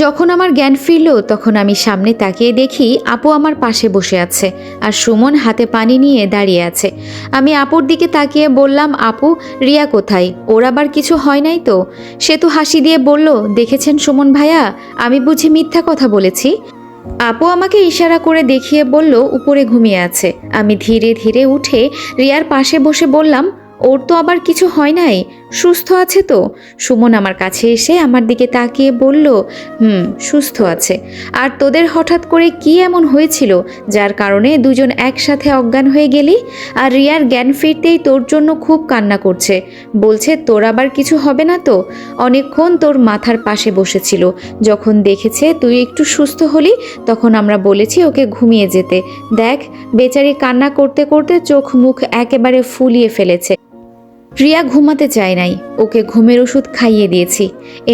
যখন আমার জ্ঞান ফিরল তখন আমি সামনে তাকিয়ে দেখি আপু আমার পাশে বসে আছে আর সুমন হাতে পানি নিয়ে দাঁড়িয়ে আছে। আমি আপুর দিকে তাকিয়ে বললাম, আপু, রিয়া কোথায়? ওর আবার কিছু হয় নাই তো? সে তো হাসি দিয়ে বলল, দেখেছেন সুমন ভাইয়া, আমি বুঝি মিথ্যা কথা বলেছি? আপু আমাকে ইশারা করে দেখিয়ে বলল উপরে ঘুমিয়ে আছে। আমি ধীরে ধীরে উঠে রিয়ার পাশে বসে বললাম, ওর তো আবার কিছু হয় নাই, সুস্থ আছে তো? সুমন আমার কাছে এসে আমার দিকে তাকিয়ে বলল, সুস্থ আছে। আর তোদের হঠাৎ করে কি এমন হয়েছিল যার কারণে দুজন একসাথে অজ্ঞান হয়ে গেলি? আর রিয়ার জ্ঞান ফিরতেই তোর জন্য খুব কান্না করছে, বলছে তোর আবার কিছু হবে না তো? অনেকক্ষণ তোর মাথার পাশে বসেছিল। যখন দেখেছে তুই একটু সুস্থ হলি তখন আমরা বলেছি ওকে ঘুমিয়ে যেতে। দেখ, বেচারি কান্না করতে করতে চোখ মুখ একেবারে ফুলিয়ে ফেলেছে। রিয়া ঘুমাতে চায় নাই, ওকে ঘুমের ওষুধ খাইয়ে দিয়েছি।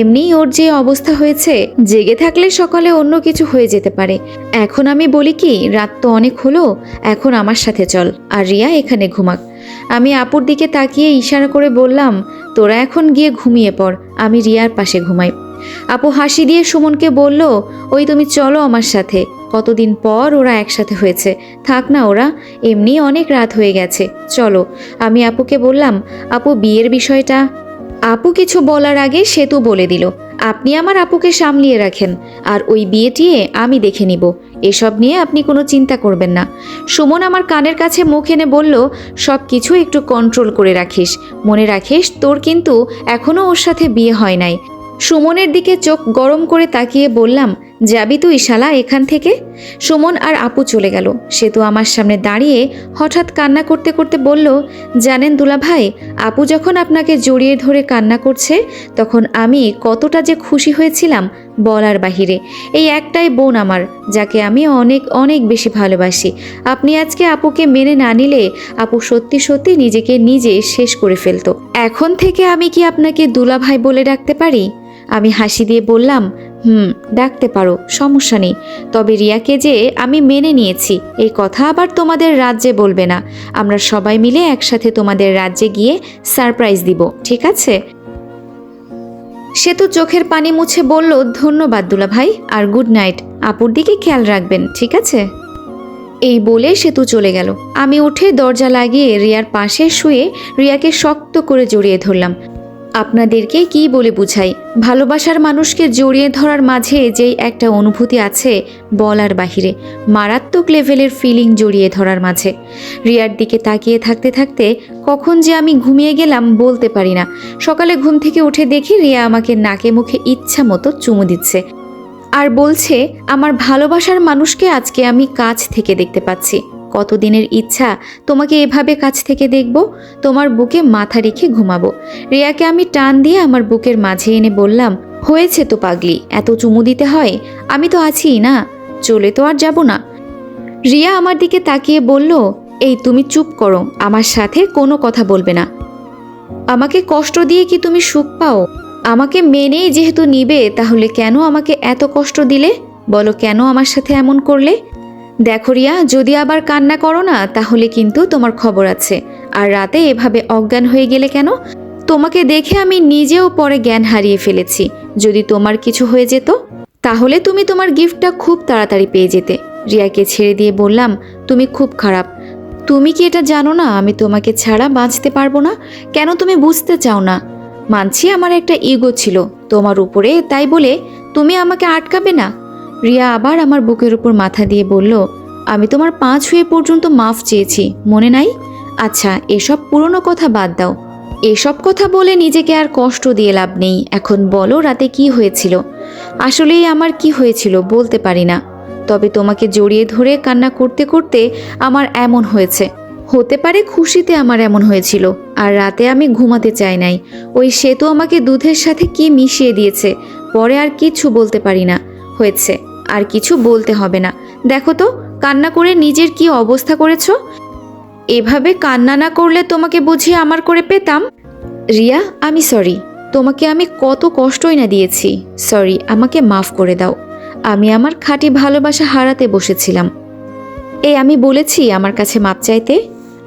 এমনিই ওর যে অবস্থা হয়েছে, জেগে থাকলে সকালে অন্য কিছু হয়ে যেতে পারে। এখন আমি বলি কি, রাত তো অনেক হলো, এখন আমার সাথে চল আর রিয়া এখানে ঘুমাক। আমি আপুর দিকে তাকিয়ে ইশারা করে বললাম, তোরা এখন গিয়ে ঘুমিয়ে পড়, আমি রিয়ার পাশে ঘুমাই। আপু হাসি দিয়ে সুমনকে বলল, ওই তুমি চলো আমার সাথে, কতদিন পর ওরা একসাথে হয়েছে, থাক না ওরা, এমনি অনেক রাত হয়ে গেছে, চলো। আমি আপুকে বললাম, আপু বিয়ের বিষয়টা। আপু কিছু বলার আগে সেতু বলে দিল, আপনি আমার আপুকে সামলিয়ে রাখেন, আর ওই বিয়েটিয়ে আমি দেখে নিব, এসব নিয়ে আপনি কোনো চিন্তা করবেন না। সুমন আমার কানের কাছে মুখ এনে বলল, সব কিছু একটু কন্ট্রোল করে রাখিস, মনে রাখিস তোর কিন্তু এখনও ওর সাথে বিয়ে হয় নাই। সুমনের দিকে চোখ গরম করে তাকিয়ে বললাম, যাবি তুই শালা এখান থেকে? সুমন আর আপু চলে গেল। সেতু আমার সামনে দাঁড়িয়ে হঠাৎ কান্না করতে করতে বলল, জানেন দুলাভাই, আপু যখন আপনাকে জড়িয়ে ধরে কান্না করছে তখন আমি কতটা যে খুশি হয়েছিলাম বলার বাহিরে। এই একটাই বোন আমার, যাকে আমি অনেক অনেক বেশি ভালোবাসি। আপনি আজকে আপুকে মেনে না নিলে আপু সত্যি সত্যি নিজেকে নিজে শেষ করে ফেলতো। এখন থেকে আমি কি আপনাকে দুলাভাই বলে ডাকতে পারি? আমি হাসি দিয়ে বললাম, ডাকতে পারো, সমস্যা নেই। তবে রিয়াকে যে আমি মেনে নিয়েছি এই কথা আবার তোমাদের রাজ্যে বলবে না। আমরা সবাই মিলে একসাথে তোমাদের রাজ্যে গিয়ে সারপ্রাইজ দিব, ঠিক আছে? সে তো চোখের পানি মুছে বলল, ধন্যবাদ দুলাভাই, আর গুড নাইট। আপুর দিকে খেয়াল রাখবেন, ঠিক আছে? এই বলে সেতু চলে গেল। আমি উঠে দরজা লাগিয়ে রিয়ার পাশে শুয়ে রিয়াকে শক্ত করে জড়িয়ে ধরলাম। আপনাদেরকে কি বলে বুঝাই, ভালোবাসার মানুষকে জড়িয়ে ধরার মাঝে যেই একটা অনুভূতি আছে বলার বাহিরে, মারাত্মক লেভেলের ফিলিং জড়িয়ে ধরার মাঝে। রিয়ার দিকে তাকিয়ে থাকতে থাকতে কখন যে আমি ঘুমিয়ে গেলাম বলতে পারি না। সকালে ঘুম থেকে উঠে দেখি রিয়া আমাকে নাকে মুখে ইচ্ছা মতো চুমু দিচ্ছে আর বলছে, আমার ভালোবাসার মানুষকে আজকে আমি কাছ থেকে দেখতে পাচ্ছি। কতদিনের ইচ্ছা তোমাকে এভাবে কাছ থেকে দেখব, তোমার বুকে মাথা রেখে ঘুমাবো। রিয়াকে আমি টান দিয়ে আমার বুকের মাঝে এনে বললাম, হয়েছে তো পাগলি, এত চুমু দিতে হয়? আমি তো আছিই না, চলে তো আর যাব না। রিয়া আমার দিকে তাকিয়ে বলল, এই তুমি চুপ করো, আমার সাথে কোনো কথা বলবে না। আমাকে কষ্ট দিয়ে কি তুমি সুখ পাও? আমাকে মেনেই যেহেতু নিবে, তাহলে কেন আমাকে এত কষ্ট দিলে? বলো, কেন আমার সাথে এমন করলে? দেখো রিয়া, যদি আবার কান্না করো না তাহলে কিন্তু তোমার খবর আছে। আর রাতে এভাবে অজ্ঞান হয়ে গেলে কেন? তোমাকে দেখে আমি নিজেও পরে জ্ঞান হারিয়ে ফেলেছি। যদি তোমার কিছু হয়ে যেত তাহলে তুমি তোমার গিফটটা খুব তাড়াতাড়ি পেয়ে যেতে। রিয়াকে ছেড়ে দিয়ে বললাম, তুমি খুব খারাপ। তুমি কি এটা জানো না আমি তোমাকে ছাড়া বাঁচতে পারবো না? কেন তুমি বুঝতে চাও না? মানছি আমার একটা ইগো ছিল তোমার উপরে, তাই বলে তুমি আমাকে আটকাবে না। রিয়া আবার আমার বুকের উপর মাথা দিয়ে বলল, আমি তোমার পা ছুঁয়ে পর্যন্ত মাফ চেয়েছি, মনে নাই? আচ্ছা, এসব পুরনো কথা বাদ দাও। এসব কথা বলে নিজেকে আর কষ্ট দিয়ে লাভ নেই। এখন বলো, রাতে কি হয়েছিল? আসলেই আমার কি হয়েছিল বলতে পারি না, তবে তোমাকে জড়িয়ে ধরে কান্না করতে করতে আমার এমন হয়েছে। হতে পারে খুশিতে আমার এমন হয়েছিল, আর রাতে আমি ঘুমাতে চাই নাই। ওই সেতু আমাকে দুধের সাথে কি মিশিয়ে দিয়েছে, পরে আর কিছু বলতে পারি না। হয়েছে, আর কিছু বলতে হবে না। দেখো তো কান্না করে নিজের কি অবস্থা করেছো। এভাবে কান্না না করলে তোমাকে বুঝিয়ে আমার করে পেতাম। রিয়া, আমি সরি, তোমাকে আমি কত কষ্টই না দিয়েছি। সরি, আমাকে মাফ করে দাও। আমি আমার খাঁটি ভালোবাসা হারাতে বসেছিলাম। আমি বলেছি আমার কাছে মাপ চাইতে।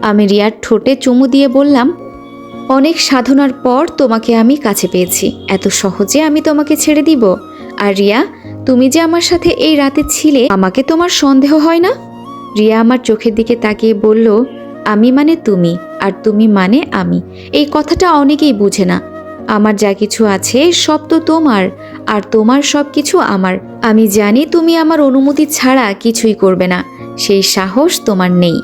আমি রিয়ার ঠোঁটে চুমু দিয়ে বললাম, অনেক সাধনার পর তোমাকে আমি কাছে পেয়েছি, এত সহজে আমি তোমাকে ছেড়ে দিব? আর রিয়া, তুমি যে আমার সাথে এই রাতে ছিলে, আমাকে তোমার সন্দেহ হয় না? রিয়া আমার চোখের দিকে তাকিয়ে বলল, আমি মানে তুমি, আর তুমি মানে আমি। এই কথাটা অনেকেই বুঝে না। আমার যা কিছু আছে সব তো তোমার, আর তোমার সব কিছু আমার। আমি জানি তুমি আমার অনুমতি ছাড়া কিছুই করবে না, সেই সাহস তোমার নেই।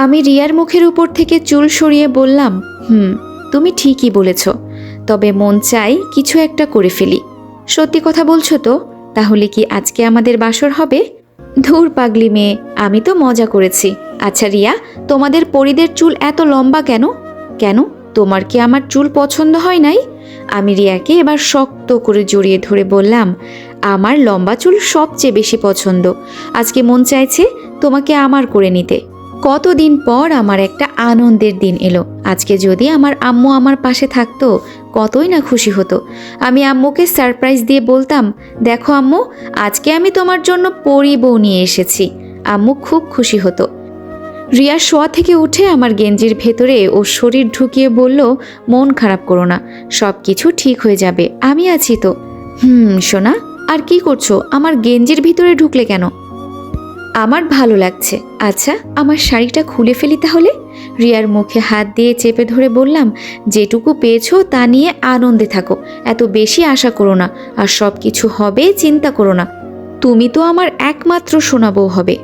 আমি রিয়ার মুখের উপর থেকে চুল সরিয়ে বললাম, তুমি ঠিকই বলেছ, তবে মন চাই কিছু একটা করে ফেলি। সত্যি কথা বলছো তো? তাহলে কি আজকে আমাদের বাসর হবে? ধুর পাগলি মেয়ে, আমি তো মজা করেছি। আচ্ছা রিয়া, তোমাদের পরিদের চুল এত লম্বা কেন? কেন, তোমার কি আমার চুল পছন্দ হয় নাই? আমি রিয়াকে এবার শক্ত করে জড়িয়ে ধরে বললাম, আমার লম্বা চুল সবচেয়ে বেশি পছন্দ। আজকে মন চাইছে তোমাকে আমার করে নিতে। কতদিন পর আমার একটা আনন্দের দিন এলো। আজকে যদি আমার আম্মু আমার পাশে থাকতো, কতই না খুশি হতো। আমি আম্মুকে সারপ্রাইজ দিয়ে বলতাম, দেখো আম্মু, আজকে আমি তোমার জন্য পরি বউ নিয়ে এসেছি। আম্মু খুব খুশি হতো। রিয়া শোয়া থেকে উঠে আমার গেঞ্জির ভেতরে ও শরীর ঢুকিয়ে বলল, মন খারাপ করো না, সব কিছু ঠিক হয়ে যাবে, আমি আছি তো। সোনা, আর কি করছো? আমার গেঞ্জির ভিতরে ঢুকলে কেন? আমার ভালো লাগছে। আচ্ছা, আমার শাড়িটা খুলে ফেলি তাহলে। রিয়ার মুখে হাত দিয়ে চেপে ধরে বললাম, যেটুকু পেয়েছো তা নিয়ে আনন্দে থাকো, এত বেশি আশা করো না, আর সব কিছু হবে, চিন্তা করো না। তুমি তো আমার একমাত্র সোনা বউ হবে।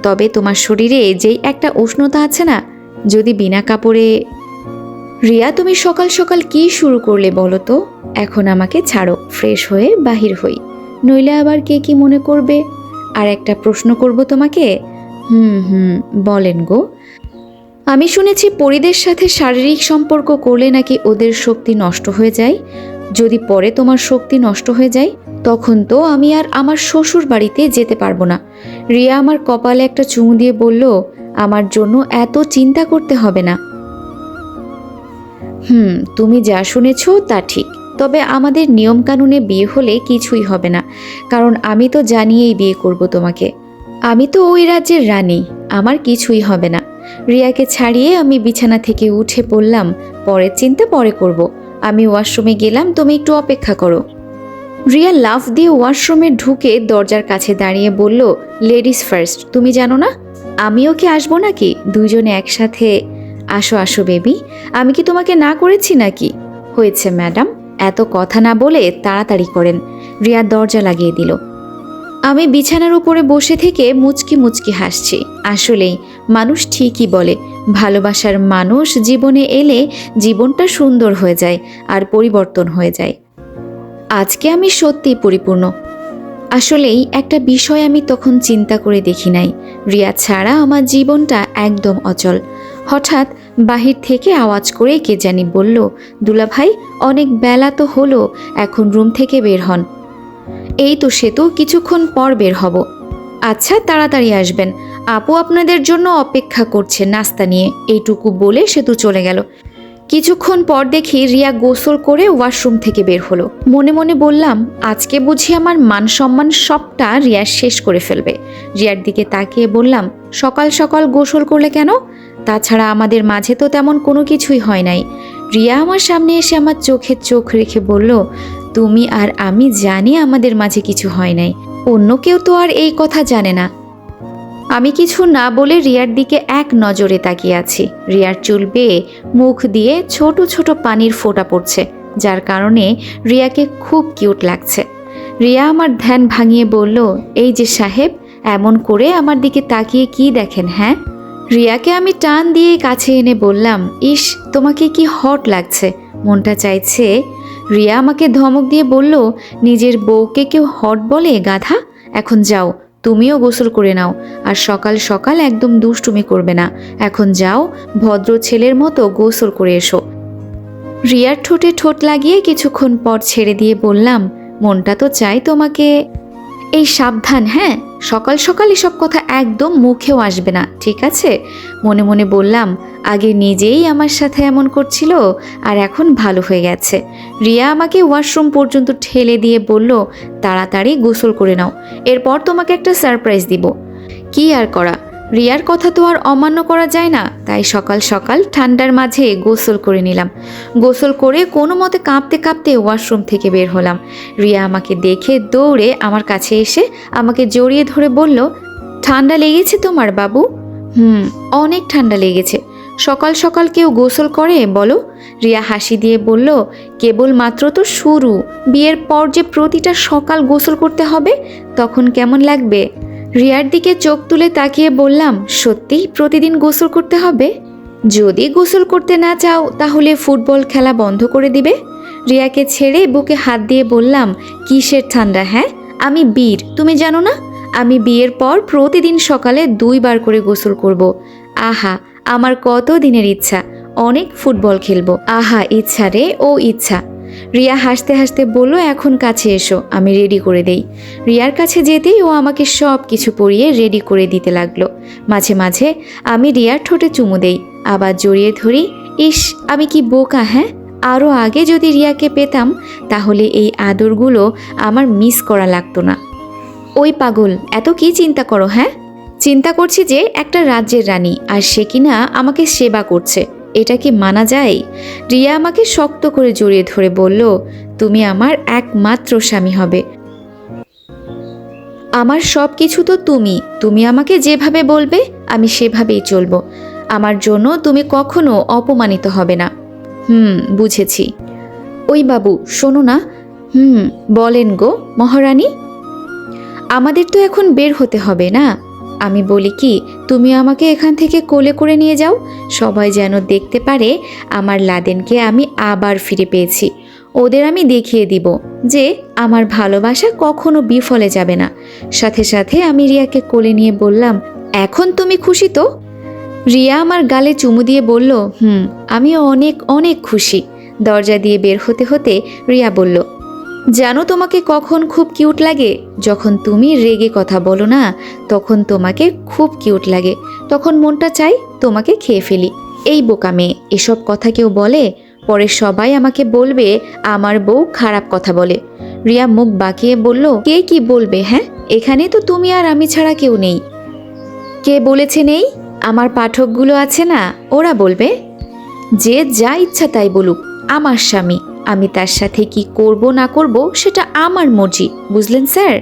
তবে তোমার শরীরে যেই একটা উষ্ণতা আছে না, যদি বিনা কাপড়ে। রিয়া, তুমি সকাল সকাল কি শুরু করলে বলো তো? এখন আমাকে ছাড়ো, ফ্রেশ হয়ে বাহির হই, নইলে আবার কে কি মনে করবে। আর একটা প্রশ্ন করব তোমাকে। বলেন গো। আমি শুনেছি পরিদের সাথে শারীরিক সম্পর্ক করলে নাকি ওদের শক্তি নষ্ট হয়ে যায়। যদি পরে তোমার শক্তি নষ্ট হয়ে যায়, তখন তো আমি আর আমার শ্বশুর বাড়িতে যেতে পারবো না। রিয়া আমার কপালে একটা চুমু দিয়ে বলল, আমার জন্য এত চিন্তা করতে হবে না। তুমি যা শুনেছ তা ঠিক, তবে আমাদের নিয়মকানুনে বিয়ে হলে কিছুই হবে না, কারণ আমি তো জানিয়েই বিয়ে করব তোমাকে। আমি তো ওই রাজ্যের রানী, আমার কিছুই হবে না। রিয়াকে ছাড়িয়ে আমি বিছানা থেকে উঠে পড়লাম, পরের চিন্তা পরে করব। আমি ওয়াশরুমে গেলাম, তুমি একটু অপেক্ষা করো। রিয়া লাফ দিয়ে ওয়াশরুমে ঢুকে দরজার কাছে দাঁড়িয়ে বলল, লেডিস ফার্স্ট, তুমি জানো না আমিও কি আসবো নাকি? দুইজনে একসাথে। আসো আসো বেবি, আমি কি তোমাকে না করেছি নাকি? হয়েছে ম্যাডাম, এত কথা না বলে তাড়াতাড়ি করেন। রিয়া দরজা লাগিয়ে দিল। আমি বিছানার উপরে বসে থেকে মুচকি মুচকি হাসছি। আসলেই মানুষ ঠিকই বলে, ভালোবাসার মানুষ জীবনে এলে জীবনটা সুন্দর হয়ে যায় আর পরিবর্তন হয়ে যায়। আজকে আমি সত্যিই পরিপূর্ণ। আসলেই একটা বিষয় আমি তখন চিন্তা করে দেখি নাই, রিয়া ছাড়া আমার জীবনটা একদম অচল। হঠাৎ বাহির থেকে আওয়াজ করে কে জানি বলল, দুলাভাই, অনেক বেলা তো হলো, এখন রুম থেকে বের হন। এই তো সেতু, কিছুক্ষণ পর বের হব। আচ্ছা, তাড়াতাড়ি আসবেন, আপু আপনাদের জন্য অপেক্ষা করছে নাস্তা নিয়ে। এইটুকু বলে সেতু চলে গেল। কিছুক্ষণ পর দেখি রিয়া গোসল করে ওয়াশরুম থেকে বের হলো। মনে মনে বললাম, আজকে বুঝি আমার মান সম্মান সবটা রিয়া শেষ করে ফেলবে। রিয়ার দিকে তাকিয়ে বললাম, সকাল সকাল গোসল করলে কেন? তাছাড়া আমাদের মাঝে তো তেমন কোনো কিছুই হয় নাই। রিয়া আমার সামনে এসে আমার চোখে চোখ রেখে বলল, তুমি আর আমি জানি আমাদের মাঝে কিছু হয় নাই, অন্য কেউ তো আর এই কথা জানে না। আমি কিছু না বলে রিয়ার দিকে এক নজরে তাকিয়ে আছি। রিয়ার চুল বেয়ে মুখ দিয়ে ছোট ছোট পানির ফোঁটা পড়ছে, যার কারণে রিয়াকে খুব কিউট লাগছে। রিয়া আমার ধ্যান ভাঙিয়ে বলল, এই যে সাহেব, এমন করে আমার দিকে তাকিয়ে কি দেখেন? হ্যাঁ। রিয়াকে আমি টান দিয়ে কাছে এনে বললাম, ইস, তোমাকে কি হট লাগছে, মনটা চাইছে। রিয়া আমাকে ধমক দিয়ে বলল, নিজের বউকে কেউ হট বলে গাধা? এখন যাও, তুমিও গোসল করে নাও, আর সকাল সকাল একদম দুষ্টুমি করবে না। এখন যাও, ভদ্র ছেলের মতো গোসল করে এসো। রিয়ার ঠোঁটে ঠোঁট লাগিয়ে কিছুক্ষণ পর ছেড়ে দিয়ে বললাম, মনটা তো চাই তোমাকে। এই সাবধান, হ্যাঁ, সকাল সকাল এসব কথা একদম মুখেও আসবে না, ঠিক আছে? মনে মনে বললাম, আগে নিজেই আমার সাথে এমন করছিল, আর এখন ভালো হয়ে গেছে। রিয়া আমাকে ওয়াশরুম পর্যন্ত ঠেলে দিয়ে বলল, তাড়াতাড়ি গোসল করে নাও, এরপর তোমাকে একটা সারপ্রাইজ দিব। কি আর করা? রিয়ার কথা তো আর অমান্য করা যায় না, তাই সকাল সকাল ঠান্ডার মাঝে গোসল করে নিলাম। গোসল করে কোনো মতে কাঁপতে কাঁপতে ওয়াশরুম থেকে বের হলাম। রিয়া আমাকে দেখে দৌড়ে আমার কাছে এসে আমাকে জড়িয়ে ধরে বলল, ঠান্ডা লেগেছে তোমার বাবু? অনেক ঠান্ডা লেগেছে। সকাল সকাল কেউ গোসল করে বলো? রিয়া হাসি দিয়ে বলল, কেবল মাত্র তো শুরু, বিয়ের পর যে প্রতিটা সকাল গোসল করতে হবে, তখন কেমন লাগবে? রিয়ার দিকে চোখ তুলে তাকিয়ে বললাম, সত্যিই প্রতিদিন গোসল করতে হবে? যদি গোসল করতে না চাও তাহলে ফুটবল খেলা বন্ধ করে দিবে। রিয়াকে ছেড়ে বুকে হাত দিয়ে বললাম, কিসের ঠান্ডা? হ্যাঁ, আমি বীর, তুমি জানো না? আমি বিয়ের পর প্রতিদিন সকালে 2 বার করে গোসল করব। আহা, আমার কত দিনের ইচ্ছা, অনেক ফুটবল খেলবো। আহা, ইচ্ছা রে ও ইচ্ছা। রিয়া হাসতে হাসতে বলল, এখন কাছে এসো, আমি রেডি করে দেই। রিয়ার কাছে যেতেই ও আমাকে সব কিছু পরিয়ে রেডি করে দিতে লাগলো। মাঝে মাঝে আমি রিয়ার ঠোঁটে চুমু দেই, আবার জড়িয়ে ধরি। ইস, আমি কি বোকা! হ্যাঁ, আরও আগে যদি রিয়াকে পেতাম তাহলে এই আদরগুলো আমার মিস করা লাগতো না। ওই পাগল, এত কি চিন্তা করো? হ্যাঁ, চিন্তা করছি যে একটা রাজ্যের রানী আর সে কিনা আমাকে সেবা করছে, এটা কি মানা যায়? রিয়া আমাকে শক্ত করে জড়িয়ে ধরে বলল, তুমি আমার একমাত্র স্বামী হবে। আমার সব কিছু তো তুমি আমাকে যেভাবে বলবে আমি সেভাবেই চলবো। আমার জন্য তুমি কখনো অপমানিত হবে না। বুঝেছি। ওই বাবু, শোনো না। বলেন গো মহারানী। আমাদের তো এখন বের হতে হবে না? আমি বলি কি, তুমি আমাকে এখান থেকে কোলে করে নিয়ে যাও, সবাই যেন দেখতে পারে আমার লাদেনকে আমি আবার ফিরে পেয়েছি। ওদের আমি দেখিয়ে দিব যে আমার ভালোবাসা কখনো বিফলে যাবে না। সাথে সাথে আমি রিয়াকে কোলে নিয়ে বললাম, এখন তুমি খুশি তো? রিয়া আমার গালে চুমু দিয়ে বলল, আমি অনেক অনেক খুশি। দরজা দিয়ে বের হতে হতে রিয়া বলল, জানো তোমাকে কখন খুব কিউট লাগে? যখন তুমি রেগে কথা বলো না, তখন তোমাকে খুব কিউট লাগে। তখন মনটা চাই তোমাকে খেয়ে ফেলি। এই বোকা মেয়ে, এসব কথা কেউ বলে? পরে সবাই আমাকে বলবে আমার বউ খারাপ কথা বলে। রিয়া মুখ বাঁকিয়ে বলল, কে কি বলবে? হ্যাঁ, এখানে তো তুমি আর আমি ছাড়া কেউ নেই। কে বলেছে নেই? আমার পাঠকগুলো আছে না, ওরা বলবে। যে যা ইচ্ছা তাই বলুক, আমার স্বামী, আমি তার সাথে কি করব না করব সেটা আমার মর্জি, বুঝলেন স্যার?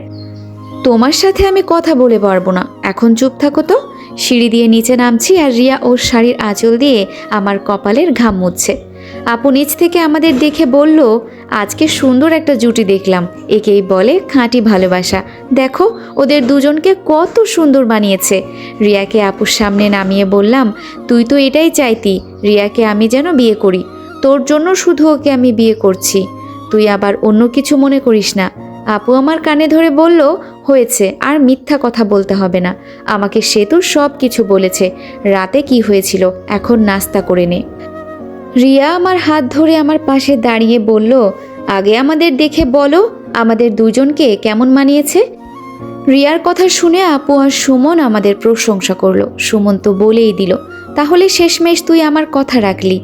তোমার সাথে আমি কথা বলে পারবো না, এখন চুপ থাকো তো। সিঁড়ি দিয়ে নিচে নামছি আর রিয়া ওর শাড়ির আঁচল দিয়ে আমার কপালের ঘাম মুছছে। আপু নিচ থেকে আমাদের দেখে বলল, আজকে সুন্দর একটা জুটি দেখলাম, একেই বলে খাঁটি ভালোবাসা। দেখো ওদের দুজনকে কত সুন্দর বানিয়েছে। রিয়াকে আপুর সামনে নামিয়ে বললাম, তুই তো এটাই চাইতি, রিয়াকে আমি যেন বিয়ে করি। তোর জন্য শুধু ওকে আমি বিয়ে করছি, তুই আবার অন্য কিছু মনে করিস না। আপু আমার কানে ধরে বলল, হয়েছে, আর মিথ্যা কথা বলতে হবে না। আমাকে সে তো সব কিছু বলেছে, রাতে কি হয়েছিল, এখন নাস্তা করে নে। রিয়া আমার হাত ধরে আমার পাশে দাঁড়িয়ে বলল, আগে আমাদের দেখে বলো আমাদের দুজনকে কেমন মানিয়েছে। রিয়ার কথা শুনে আপু আর সুমন আমাদের প্রশংসা করলো। সুমন তো বলেই দিল, তাহলে শেষমেশ তুই আমার কথা রাখলি।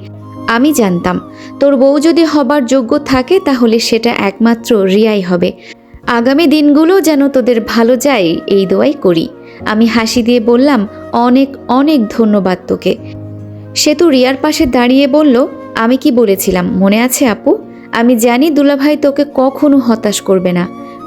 আমি জানতাম তোর বউ যদি হবার যোগ্য থাকে তাহলে সেটা একমাত্র রিয়াই হবে। আগামী দিনগুলো যেন তোদের ভালো যায় এই দোয়াই করি। আমি হাসি দিয়ে বললাম, অনেক অনেক ধন্যবাদ তোকে। সে তো রিয়ার পাশে দাঁড়িয়ে বলল, আমি কি বলেছিলাম মনে আছে আপু? আমি জানি দুলাভাই তোকে কখনো হতাশ করবে না,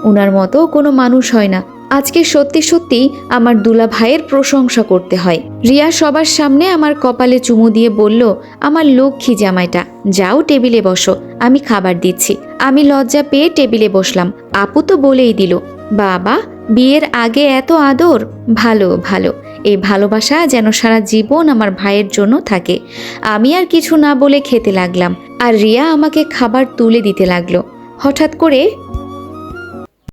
ওনার মতো কোনো মানুষ হয় না। আজকে সত্যি সত্যি আমার দুলাভাইয়ের প্রশংসা করতে হয়। রিয়া সবার সামনে আমার কপালে চুমু দিয়ে বলল, আমার লক্ষ্মী জামাইটা, যাও টেবিলে বসো, আমি খাবার দিচ্ছি। আমি লজ্জা পেয়ে টেবিলে বসলাম। আপু তো বলেই দিল, বাবা বিয়ের আগে এত আদর, ভালো ভালো। এই ভালোবাসা যেন সারা জীবন আমার ভাইয়ের জন্য থাকে। আমি আর কিছু না বলে খেতে লাগলাম আর রিয়া আমাকে খাবার তুলে দিতে লাগলো। হঠাৎ করে